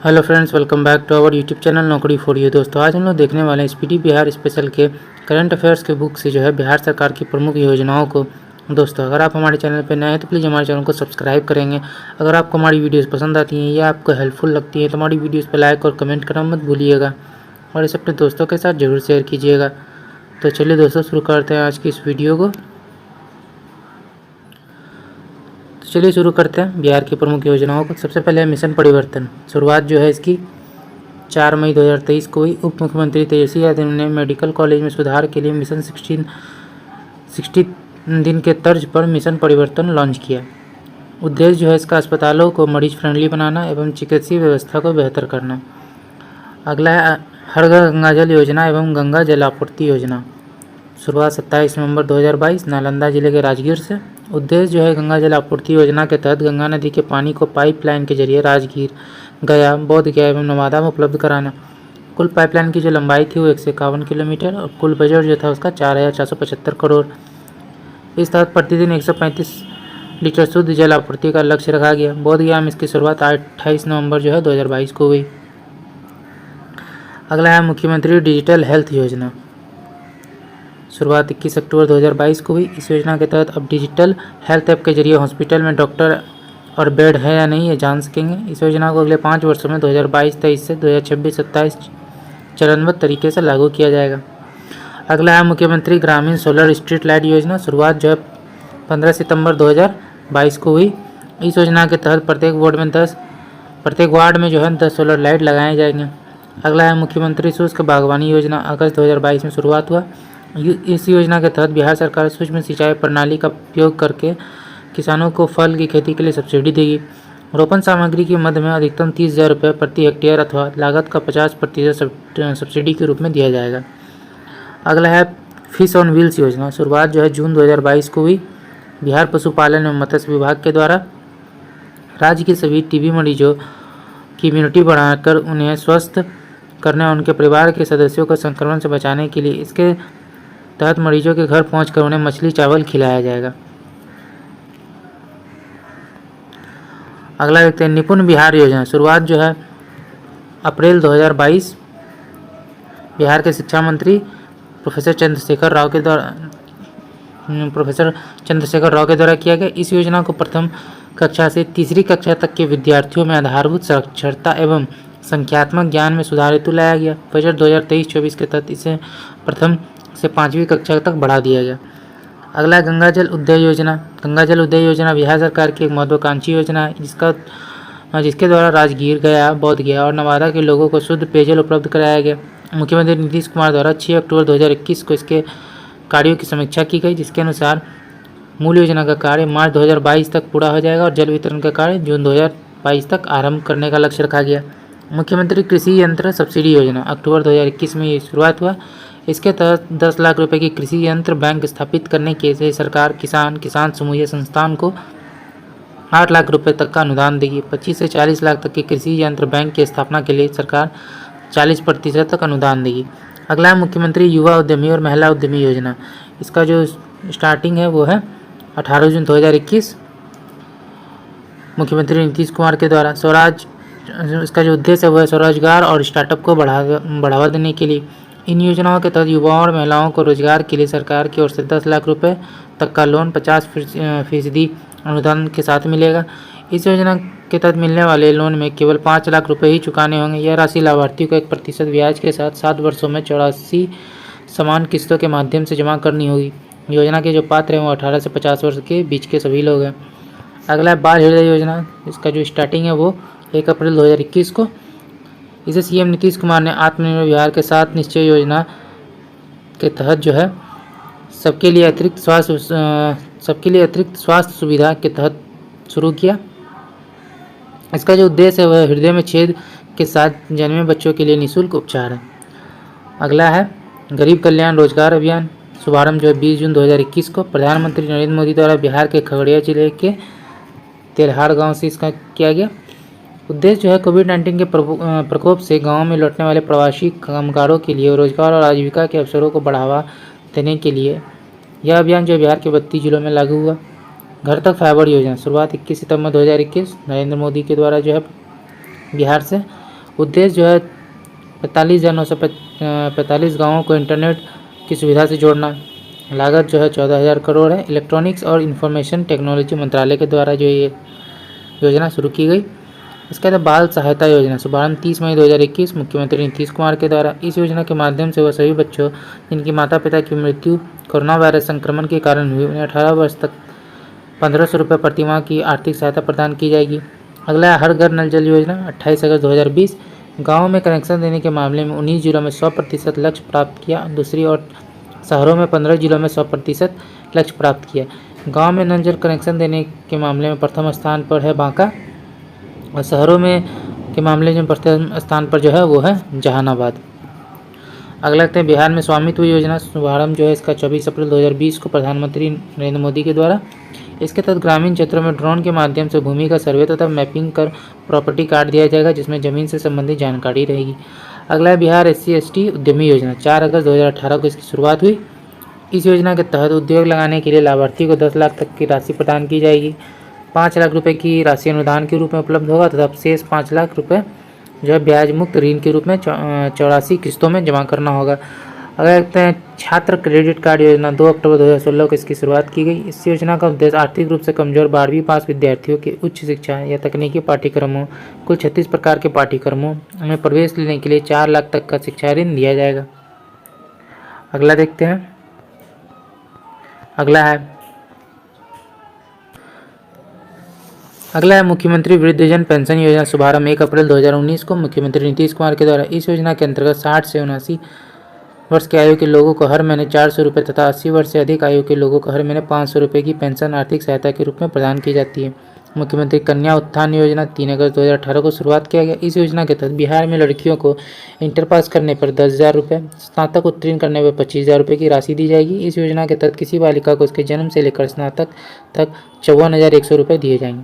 Hello friends, welcome back to our YouTube channel Naukri for you. दोस्तों, आज हम लोग देखने वाले हैं स्पीडी बिहार स्पेशल के करंट अफेयर्स के बुक से जो है बिहार सरकार की प्रमुख योजनाओं को। दोस्तों, अगर आप हमारे चैनल पर नए हैं तो प्लीज़ हमारे चैनल को सब्सक्राइब करेंगे। अगर आपको हमारी वीडियोस पसंद आती हैं या आपको हेल्पफुल लगती है तो हमारी वीडियोस पर लाइक और कमेंट करना मत भूलिएगा और इसे अपने दोस्तों के साथ ज़रूर शेयर कीजिएगा। तो चलिए दोस्तों, शुरू करते हैं आज की इस वीडियो को। चलिए शुरू करते हैं बिहार की प्रमुख योजनाओं को। सबसे पहले है मिशन परिवर्तन। शुरुआत जो है इसकी 4 मई 2023 को हुई। उप मुख्यमंत्री तेजस्वी यादव ने मेडिकल कॉलेज में सुधार के लिए मिशन 60 दिन के तर्ज पर मिशन परिवर्तन लॉन्च किया। उद्देश्य जो है इसका अस्पतालों को मरीज फ्रेंडली बनाना एवं चिकित्सीय व्यवस्था को बेहतर करना। अगला है हर घर गंगा जल योजना एवं गंगा जल आपूर्ति योजना। शुरुआत 27 नवंबर 2022 नालंदा जिले के राजगीर से। उद्देश्य जो है गंगा जल आपूर्ति योजना के तहत गंगा नदी के पानी को पाइपलाइन के जरिए राजगीर, गया, बोध गया एवं नवादा में उपलब्ध कराना। कुल पाइपलाइन की जो लंबाई थी वो 151 किलोमीटर और कुल बजट जो था उसका 4,475 करोड़। इस तहत प्रतिदिन 135 लीटर शुद्ध जल आपूर्ति का लक्ष्य रखा गया। बोध गया में इसकी शुरुआत 28 नवंबर जो है 2022 को हुई। अगला है मुख्यमंत्री डिजिटल हेल्थ योजना। शुरुआत 21 अक्टूबर 2022 को हुई। इस योजना के तहत अब डिजिटल हेल्थ ऐप के जरिए हॉस्पिटल में डॉक्टर और बेड है या नहीं ये जान सकेंगे। इस योजना को अगले 5 वर्षों में 2022-23 से 2026-27 चरणबद्ध तरीके से लागू किया जाएगा। अगला है मुख्यमंत्री ग्रामीण सोलर स्ट्रीट लाइट योजना। शुरुआत जो है 15 सितंबर 2022 को हुई। इस योजना के तहत प्रत्येक वार्ड में जो है 10 सोलर लाइट लगाए जाएंगे। अगला है मुख्यमंत्री शुष्क बागवानी योजना। अगस्त 2022 में शुरुआत हुआ। इस योजना के तहत बिहार सरकार सूक्ष्म सिंचाई प्रणाली का उपयोग करके किसानों को फल की खेती के लिए सब्सिडी देगी। रोपण सामग्री की मद में अधिकतम 30,000 रुपये प्रति हेक्टेयर अथवा लागत का 50% सब्सिडी के रूप में दिया जाएगा। अगला है फिश ऑन व्हील्स योजना। शुरुआत जो है जून 2022 को हुई। बिहार पशुपालन एवं मत्स्य विभाग के द्वारा राज्य के सभी टीबी मरीजों की इम्यूनिटी बढ़ाकर उन्हें स्वस्थ करने और उनके परिवार के सदस्यों को संक्रमण से बचाने के लिए इसके तहत मरीजों के घर पहुंचकर उन्हें मछली चावल खिलाया जाएगा। अगला देखते हैं निपुण बिहार योजना। शुरुआत जो है अप्रैल 2022 बिहार के शिक्षा मंत्री प्रोफेसर चंद्रशेखर राव के द्वारा किया गया। इस योजना को प्रथम कक्षा से तीसरी कक्षा तक के विद्यार्थियों में आधारभूत साक्षरता एवं संख्यात्मक ज्ञान में सुधार हेतु लाया गया। बजट 2023-24 के तहत इसे प्रथम से 5वीं कक्षा तक बढ़ा दिया गया। अगला गंगा जल उदय योजना। गंगा जल उदय योजना बिहार सरकार की एक महत्वाकांक्षी योजना है जिसके द्वारा राजगीर, गया, बोध गया और नवादा के लोगों को शुद्ध पेयजल उपलब्ध कराया गया। मुख्यमंत्री नीतीश कुमार द्वारा 6 अक्टूबर 2021 को इसके कार्यों की समीक्षा की गई, जिसके अनुसार मूल योजना का कार्य मार्च 2022 तक पूरा हो जाएगा और जल वितरण का कार्य जून 2022 तक आरंभ करने का लक्ष्य रखा गया। मुख्यमंत्री कृषि यंत्र सब्सिडी योजना। अक्टूबर 2021 में ये शुरुआत हुआ। इसके तहत 10 लाख रुपए की कृषि यंत्र बैंक स्थापित करने के लिए सरकार किसान समूह संस्थान को 8 लाख रुपए तक का अनुदान देगी। 25 से 40 लाख तक के कृषि यंत्र बैंक की स्थापना के लिए सरकार 40% तक अनुदान देगी। अगला है मुख्यमंत्री युवा उद्यमी और महिला उद्यमी योजना। इसका जो स्टार्टिंग है वो है 18 जून 2021 मुख्यमंत्री नीतीश कुमार के द्वारा। इसका जो उद्देश्य है वो है स्वरोजगार और स्टार्टअप को बढ़ावा देने के लिए। इन योजनाओं के तहत युवाओं और महिलाओं को रोजगार के लिए सरकार की ओर से 10 लाख रुपए तक का लोन 50% अनुदान के साथ मिलेगा। इस योजना के तहत मिलने वाले लोन में केवल 5 लाख रुपए ही चुकाने होंगे। यह राशि लाभार्थी को 1% ब्याज के साथ 7 वर्षों में 84 समान किस्तों के माध्यम से जमा करनी होगी। योजना के जो पात्र हैं वो 18 से 50 वर्ष के बीच के सभी लोग हैं। अगला है बाल हृदय योजना। इसका जो स्टार्टिंग है वो 1 अप्रैल 2021 को। इसे सीएम नीतीश कुमार ने आत्मनिर्भर बिहार के 7 निश्चय योजना के तहत जो है सबके लिए अतिरिक्त स्वास्थ्य सुविधा के तहत शुरू किया। इसका जो उद्देश्य है वह हृदय में छेद के साथ जन्मे बच्चों के लिए निःशुल्क उपचार है। अगला है गरीब कल्याण रोजगार अभियान। शुभारंभ जो है 20 जून 2021 को प्रधानमंत्री नरेंद्र मोदी द्वारा बिहार के खगड़िया जिले के तेल्हार गाँव से इसका किया गया। उद्देश्य जो है कोविड-19 के प्रकोप से गांव में लौटने वाले प्रवासी कामगारों के लिए रोजगार और आजीविका के अवसरों को बढ़ावा देने के लिए यह अभियान जो बिहार के 32 जिलों में लागू हुआ। घर तक फाइबर योजना। शुरुआत 21 सितंबर 2021 नरेंद्र मोदी के द्वारा जो है बिहार से उद्देश्य जो है 45,945 गाँवों को इंटरनेट की सुविधा से जोड़ना। लागत जो है 14,000 करोड़ है। इलेक्ट्रॉनिक्स और इंफॉर्मेशन टेक्नोलॉजी मंत्रालय के द्वारा जो ये योजना शुरू की गई। इसके बाद बाल सहायता योजना शुभारंभ 30 मई 2021 मुख्यमंत्री नीतीश कुमार के द्वारा। इस योजना के माध्यम से वह सभी बच्चों जिनकी माता पिता की मृत्यु कोरोना वायरस संक्रमण के कारण हुई उन्हें 18 वर्ष तक 1,500 रुपये प्रतिमाह की आर्थिक सहायता प्रदान की जाएगी। अगला है हर घर नल जल योजना 28 अगस्त 2020 गाँव में कनेक्शन देने के मामले में 19 जिलों में 100% लक्ष्य प्राप्त किया। दूसरी ओर शहरों में 15 जिलों में 100% लक्ष्य प्राप्त किया। गांव में नल जल कनेक्शन देने के मामले में प्रथम स्थान पर है बांका और शहरों में के मामले में प्रथम स्थान पर जो है वो है जहानाबाद। अगला लगते हैं बिहार में स्वामित्व योजना शुभारंभ जो है इसका 24 अप्रैल 2020 को प्रधानमंत्री नरेंद्र मोदी के द्वारा। इसके तहत ग्रामीण क्षेत्रों में ड्रोन के माध्यम से भूमि का सर्वे तथा मैपिंग कर प्रॉपर्टी कार्ड दिया जाएगा जिसमें जमीन से संबंधित जानकारी रहेगी। अगला है बिहार SC/ST उद्यमी योजना 4 अगस्त 2018 को इसकी शुरुआत हुई। इस योजना के तहत उद्योग लगाने के लिए लाभार्थी को 10 लाख तक की राशि प्रदान की जाएगी। 5 लाख रुपए की राशि अनुदान के रूप में उपलब्ध होगा तथा शेष 5 लाख रुपए जो है ब्याज मुक्त ऋण के रूप में 84 किस्तों में जमा करना होगा। अगर देखते हैं छात्र क्रेडिट कार्ड योजना 2 अक्टूबर 2016 को इसकी शुरुआत की गई। इस योजना का उद्देश्य आर्थिक रूप से कमजोर 12वीं पास विद्यार्थियों के उच्च शिक्षा या तकनीकी पाठ्यक्रमों कुल 36 प्रकार के पाठ्यक्रमों में प्रवेश लेने के लिए 4 लाख तक का शिक्षा ऋण दिया जाएगा। अगला देखते हैं। अगला है मुख्यमंत्री वृद्धजन पेंशन योजना शुभारंभ 1 अप्रैल 2019 को मुख्यमंत्री नीतीश कुमार के द्वारा। इस योजना के अंतर्गत 60 से 79 वर्ष की आयु के लोगों को हर महीने 400 रुपये तथा 80 वर्ष से अधिक आयु के लोगों को हर महीने 500 रुपये की पेंशन आर्थिक सहायता के रूप में प्रदान की जाती है। मुख्यमंत्री कन्या उत्थान योजना 3 अगस्त 2018 को शुरुआत किया गया। इस योजना के तहत बिहार में लड़कियों को इंटर पास करने पर 10,000 रुपये, स्नातक उत्तीर्ण करने पर 25,000 रुपये की राशि दी जाएगी। इस योजना के तहत किसी बालिका को उसके जन्म से लेकर स्नातक तक 54,100 रुपये दिए जाएंगे।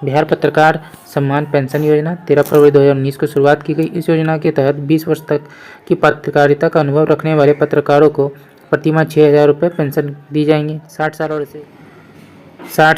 बिहार पत्रकार सम्मान पेंशन योजना 13 फरवरी 2019 को शुरुआत की गई। इस योजना के तहत 20 वर्ष तक की पत्रकारिता का अनुभव रखने वाले पत्रकारों को प्रतिमाह 6,000 रुपये पेंशन दी जाएंगी। 60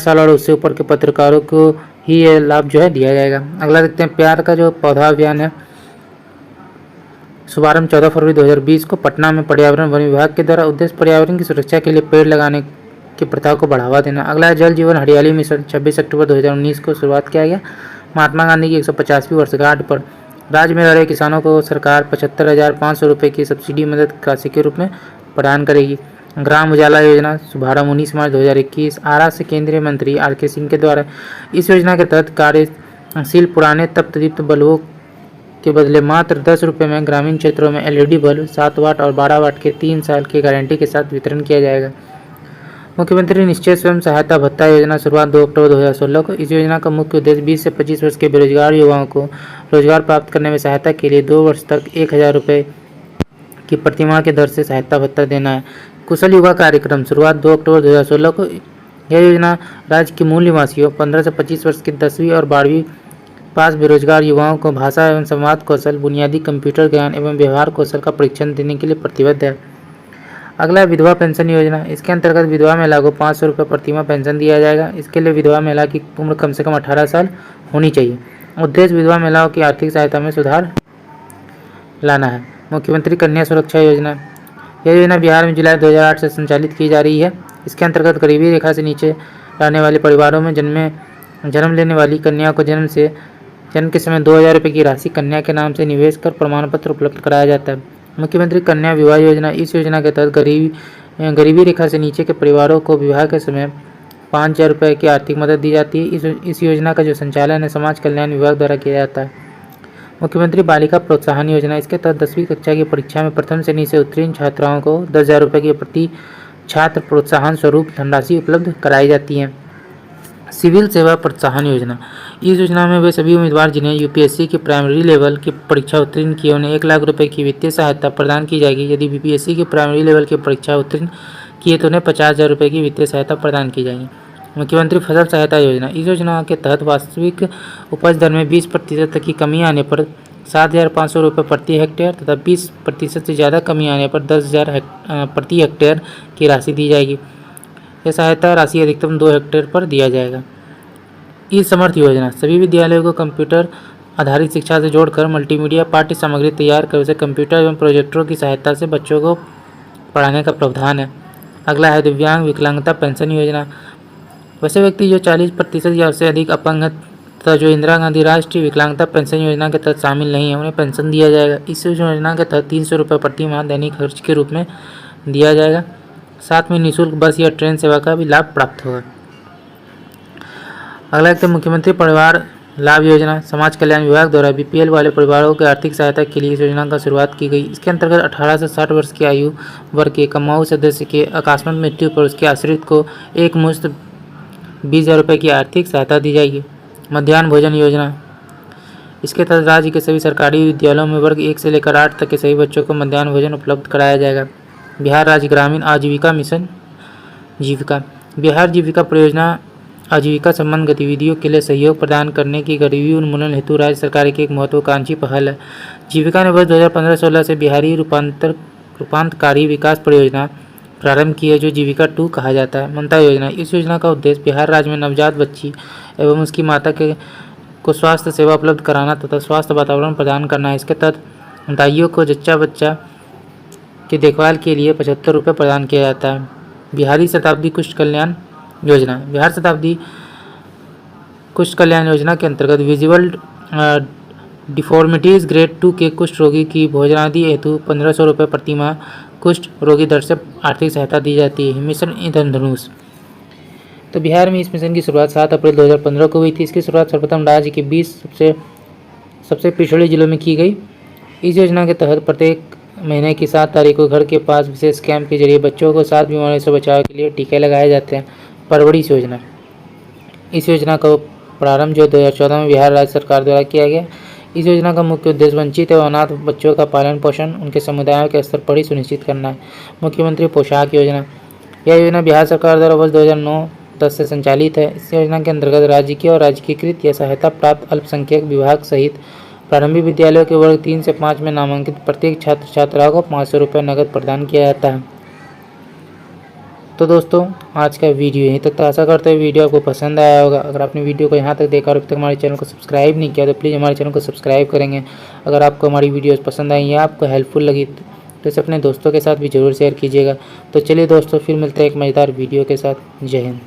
साल और उससे ऊपर के पत्रकारों को ही ये लाभ जो है दिया जाएगा। अगला देखते हैं प्यार का जो पौधा अभियान है शुभारंभ 14 फरवरी 2020 को पटना में पर्यावरण वन विभाग के द्वारा। उद्देश्य पर्यावरण की सुरक्षा के लिए पेड़ लगाने की प्रथा को बढ़ावा देना। अगला है जल जीवन हरियाली मिशन 26 अक्टूबर 2019 को शुरुआत किया गया। महात्मा गांधी की 150वीं वर्षगांठ पर राज्य में रह रहे किसानों को सरकार 75,500 रुपये की सब्सिडी मदद राशि के रूप में प्रदान करेगी। ग्राम उजाला योजना शुभारंभ 19 मार्च 2021 आरा से केंद्रीय मंत्री RK सिंह के द्वारा। इस योजना के तहत कार्यशील पुराने तप्त दीप्त बल्बों के बदले मात्र 10 रुपये में ग्रामीण क्षेत्रों में LED बल्ब 7 वाट और 12 वाट के 3 साल की गारंटी के साथ वितरण किया जाएगा। मुख्यमंत्री निश्चय स्वयं सहायता भत्ता योजना शुरुआत 2 अक्टूबर 2016 को। इस योजना का मुख्य उद्देश्य 20 से 25 वर्ष के बेरोजगार युवाओं को रोजगार प्राप्त करने में सहायता के लिए 2 वर्ष तक 1,000 रुपये की प्रतिमाह के दर से सहायता भत्ता देना है। कुशल युवा कार्यक्रम शुरुआत 2 अक्टूबर 2016 को। यह योजना राज्य के मूल निवासियों 15 से 25 वर्ष के 10वीं और 12वीं पास बेरोजगार युवाओं को भाषा एवं संवाद कौशल, बुनियादी कंप्यूटर ज्ञान एवं व्यवहार कौशल का प्रशिक्षण देने के लिए प्रतिबद्ध है। अगला विधवा पेंशन योजना। इसके अंतर्गत विधवा महिला को 500 रुपये प्रतिमाह पेंशन दिया जाएगा। इसके लिए विधवा महिला की उम्र कम से कम 18 साल होनी चाहिए। उद्देश्य विधवा महिलाओं की आर्थिक सहायता में सुधार लाना है। मुख्यमंत्री कन्या सुरक्षा योजना। यह योजना बिहार में जुलाई 2008 से संचालित की जा रही है। इसके अंतर्गत गरीबी रेखा से नीचे रहने वाले परिवारों में जन्म लेने वाली कन्या को जन्म के समय 2,000 रुपये की राशि कन्या के नाम से निवेश कर प्रमाण पत्र उपलब्ध कराया जाता है। मुख्यमंत्री कन्या विवाह योजना। इस योजना के तहत गरीबी रेखा से नीचे के परिवारों को विवाह के समय 5,000 रुपये की आर्थिक मदद दी जाती है। इस योजना का जो संचालन है समाज कल्याण विभाग द्वारा किया जाता है। मुख्यमंत्री बालिका प्रोत्साहन योजना। इसके तहत 10वीं कक्षा की परीक्षा में प्रथम श्रेणी से उत्तीर्ण छात्राओं को 10,000 रुपये की प्रति छात्र प्रोत्साहन स्वरूप धनराशि उपलब्ध कराई जाती है। सिविल सेवा प्रोत्साहन योजना। इस योजना में वे सभी उम्मीदवार जिन्हें UPSC की प्राइमरी लेवल की परीक्षा उत्तीर्ण किए उन्हें 1 लाख रुपये की वित्तीय सहायता प्रदान की जाएगी। यदि BPSC की प्राइमरी लेवल की परीक्षा उत्तीर्ण किए तो उन्हें 50,000 रुपये की वित्तीय सहायता प्रदान की जाएगी। मुख्यमंत्री फसल सहायता योजना। इस योजना के तहत वास्तविक उपज दर में 20% तक की कमी आने पर 7,500 रुपये प्रति हेक्टेयर तथा 20% से ज़्यादा कमी आने पर 10,000 प्रति हेक्टेयर की राशि दी जाएगी। यह सहायता राशि अधिकतम 2 हेक्टेयर पर दिया जाएगा। ई समर्थ योजना। सभी विद्यालयों को कंप्यूटर आधारित शिक्षा से जोड़कर मल्टीमीडिया पाठ्य सामग्री तैयार कर उसे कंप्यूटर एवं प्रोजेक्टरों की सहायता से बच्चों को पढ़ाने का प्रावधान है। अगला है दिव्यांग विकलांगता पेंशन योजना। वैसे व्यक्ति जो 40% या उससे अधिक अपंग है तथा जो इंदिरा गांधी राष्ट्रीय विकलांगता पेंशन योजना के तहत शामिल नहीं है, उन्हें पेंशन दिया जाएगा। इस योजना के तहत 300 रुपये प्रति माह दैनिक खर्च के रूप में दिया जाएगा। साथ में निःशुल्क बस या ट्रेन सेवा का भी लाभ प्राप्त होगा। अगला है मुख्यमंत्री परिवार लाभ योजना। समाज कल्याण विभाग द्वारा बीपीएल वाले परिवारों की आर्थिक सहायता के लिए इस योजना का शुरुआत की गई। इसके अंतर्गत 18 से 60 वर्ष की आयु वर्ग के कमाऊ सदस्य के अकस्मात मृत्यु पर उसके आश्रित को एक मुश्त 20,000 रुपये की आर्थिक सहायता दी जाएगी। मध्याह्न भोजन योजना। इसके तहत राज्य के सभी सरकारी विद्यालयों में वर्ग 1 से लेकर 8 तक के सभी बच्चों को मध्याह्न भोजन उपलब्ध कराया जाएगा। बिहार राज्य ग्रामीण आजीविका मिशन जीविका। बिहार जीविका परियोजना आजीविका संबंध गतिविधियों के लिए सहयोग प्रदान करने की गरीबी उन्मूलन हेतु राज्य सरकार की एक महत्वाकांक्षी पहल है। जीविका ने वर्ष 2015-16 से बिहारी रूपांतरकारी विकास परियोजना प्रारंभ की है, जो जीविका 2 कहा जाता है। ममता योजना। इस योजना का उद्देश्य बिहार राज्य में नवजात बच्ची एवं उसकी माता को स्वास्थ्य सेवा उपलब्ध कराना तथा स्वास्थ्य वातावरण प्रदान करना है। इसके तहत दाइयों को जच्चा बच्चा की देखभाल के लिए 75 रुपये प्रदान किया जाता है। बिहारी शताब्दी कुष्ठ कल्याण योजना। बिहार शताब्दी कुष्ठ कल्याण योजना के अंतर्गत विजुअल डिफॉर्मिटीज़ ग्रेड 2 के कुष्ठ रोगी की भोजनादि हेतु 1500 रुपये प्रति माह कुष्ठ रोगी दर से आर्थिक सहायता दी जाती है। मिशन इंद्रधनुष। तो बिहार में इस मिशन की शुरुआत 7 अप्रैल 2015 को हुई थी। इसकी शुरुआत सर्वप्रथम राज्य के 20 सबसे पिछड़े जिलों में की गई। इस योजना के तहत प्रत्येक महीने की 7 तारीख को घर के पास विशेष कैंप के जरिए बच्चों को 7 बीमारियों से बचाव के लिए टीके लगाए जाते हैं। परवरिश योजना। इस योजना का प्रारंभ जो 2014 में बिहार राज्य सरकार द्वारा किया गया। इस योजना का मुख्य उद्देश्य वंचित एवं अनाथ बच्चों का पालन पोषण, उनके समुदायों के स्तर पर ही सुनिश्चित करना है। मुख्यमंत्री पोशाक योजना। यह योजना बिहार सरकार द्वारा वर्ष 2009-10 से संचालित है। इस योजना के अंतर्गत राजकीय और राजकीयकृत या सहायता प्राप्त अल्पसंख्यक विभाग सहित प्रारंभिक विद्यालयों के वर्ग 3 से 5 में नामांकित प्रत्येक छात्र छात्राओं को 500 रुपये नकद प्रदान किया जाता है। तो दोस्तों, आज का वीडियो यहीं तक था। आशा करते हैं वीडियो आपको पसंद आया होगा। अगर आपने वीडियो को यहाँ तक देखा और अभी तक हमारे चैनल को सब्सक्राइब नहीं किया तो प्लीज़ हमारे चैनल को सब्सक्राइब करेंगे। अगर आपको हमारी वीडियोस पसंद आई या आपको हेल्पफुल लगी तो इसे अपने दोस्तों के साथ भी ज़रूर शेयर कीजिएगा। तो चलिए दोस्तों, फिर मिलते हैं एक मज़ेदार वीडियो के साथ। जय हिंद।